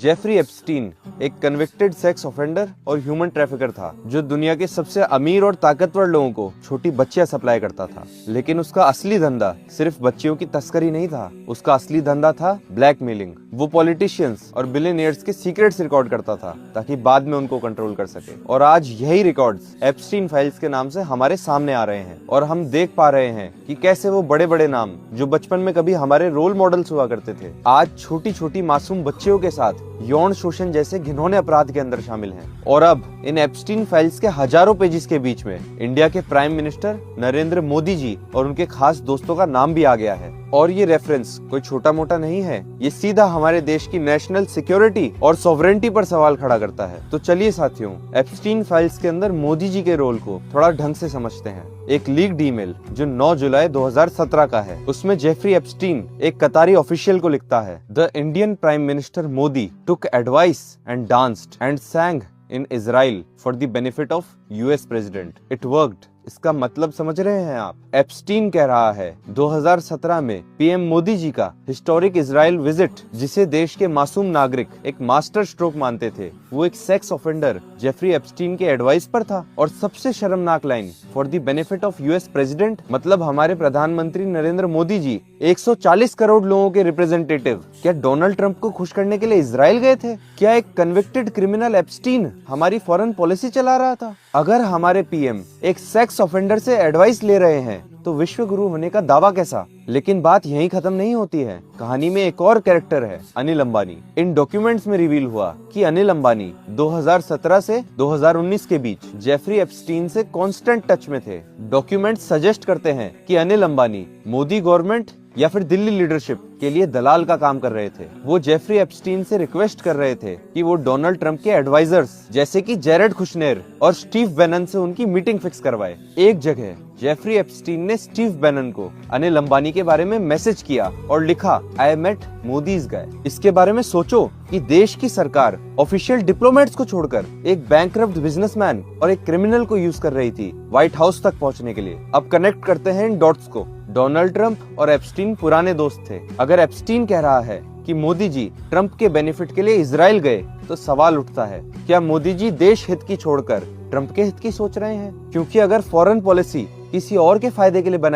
Jeffrey Epstein एक convicted sex offender और human trafficker था जो दुनिया के सबसे अमीर और ताकतवर लोगों को छोटी बच्चियां सप्लाई करता था। लेकिन उसका असली धंधा सिर्फ बच्चियों की तस्करी नहीं था, उसका असली धंधा था ब्लैकमेलिंग। वो पॉलिटिशियंस और बिलियनियर्स के सीक्रेट्स रिकॉर्ड करता था ताकि बाद में उनको कंट्रोल कर सके। और आज यही रिकॉर्ड्स एप्स्टीन फाइल्स के नाम से हमारे सामने आ रहे हैं और हम देख पा रहे हैं कि कैसे वो बड़े बड़े नाम जो बचपन में कभी हमारे रोल मॉडल्स हुआ करते थे, आज छोटी छोटी मासूम बच्चियों के साथ यौन शोषण जैसे घिनौने अपराध के अंदर शामिल हैं। और अब इन एप्स्टीन फाइल्स के हजारों पेजेस के बीच में इंडिया के प्राइम मिनिस्टर नरेंद्र मोदी जी और उनके खास दोस्तों का नाम भी आ गया है। और ये रेफरेंस कोई छोटा मोटा नहीं है, ये सीधा हमारे देश की नेशनल सिक्योरिटी और सॉवरेनिटी पर सवाल खड़ा करता है। तो चलिए साथियों, एप्स्टीन फाइल्स के अंदर मोदी जी के रोल को थोड़ा ढंग से समझते हैं। एक लीक्ड ईमेल जो 9 जुलाई 2017 का है, उसमें जेफरी एप्स्टीन एक कतारी ऑफिशियल को लिखता है, the Indian prime minister Modi took advice and danced and sang in Israel for the benefit of US president. It worked. इसका मतलब समझ रहे हैं आप? एप्स्टीन कह रहा है 2017 में पीएम मोदी जी का हिस्टोरिक इजराइल विजिट, जिसे देश के मासूम नागरिक एक मास्टर स्ट्रोक मानते थे, वो एक सेक्स ऑफेंडर जेफरी एप्स्टीन के एडवाइस पर था। और सबसे शर्मनाक line, for the benefit of US president, मतलब हमारे प्रधानमंत्री नरेंद्र मोदी जी 140 करोड़ लोगों के रिप्रेजेंटेटिव क्या डोनाल्ड ट्रंप को खुश करने के लिए इजराइल गए थे? क्या एक कन्विक्टेड क्रिमिनल एप्स्टीन हमारी फॉरेन पॉलिसी चला रहा था? अगर हमारे पीएम एक सेक्स ऑफेंडर से एडवाइस ले रहे हैं तो विश्व गुरु होने का दावा कैसा? लेकिन बात यहीं खत्म नहीं होती है। कहानी में एक और कैरेक्टर है, अनिल अंबानी। इन डॉक्यूमेंट्स में रिवील हुआ कि अनिल अंबानी 2017 से 2019 के बीच जेफरी एप्स्टीन से कांस्टेंट टच में थे। डॉक्यूमेंट्स सजेस्ट करते हैं कि अनिल अंबानी मोदी गवर्नमेंट या फिर दिल्ली लीडरशिप के लिए दलाल का काम कर रहे थे। वो जेफरी एप्स्टीन से रिक्वेस्ट कर रहे थे कि वो डोनाल्ड ट्रंप के एडवाइजर्स जैसे कि जेरेड कुशनेर और स्टीव बैनन से उनकी मीटिंग फिक्स करवाए। एक जगह जेफरी एप्स्टीन ने स्टीव बैनन को अनिल अंबानी के बारे में मैसेज किया और लिखा, आई मेट मोदीज गाय। इसके बारे में सोचो कि देश की सरकार ऑफिशियल डिप्लोमेट्स को छोड़कर एक बैंकरप्ट बिजनेसमैन और एक क्रिमिनल को यूज कर रही थी व्हाइट हाउस तक पहुंचने के लिए। अब कनेक्ट करते हैं इन डॉट्स को। डोनाल्ड ट्रंप और एप्स्टीन पुराने दोस्त थे। अगर एप्स्टीन कह रहा है कि मोदी जी ट्रंप के बेनिफिट के लिए इजराइल गए, तो सवाल उठता है, क्या मोदी जी देश हित की छोड़कर ट्रंप के हित की सोच रहे हैं? क्योंकि अगर फॉरेन पॉलिसी किसी और के फायदे के लिए बनाई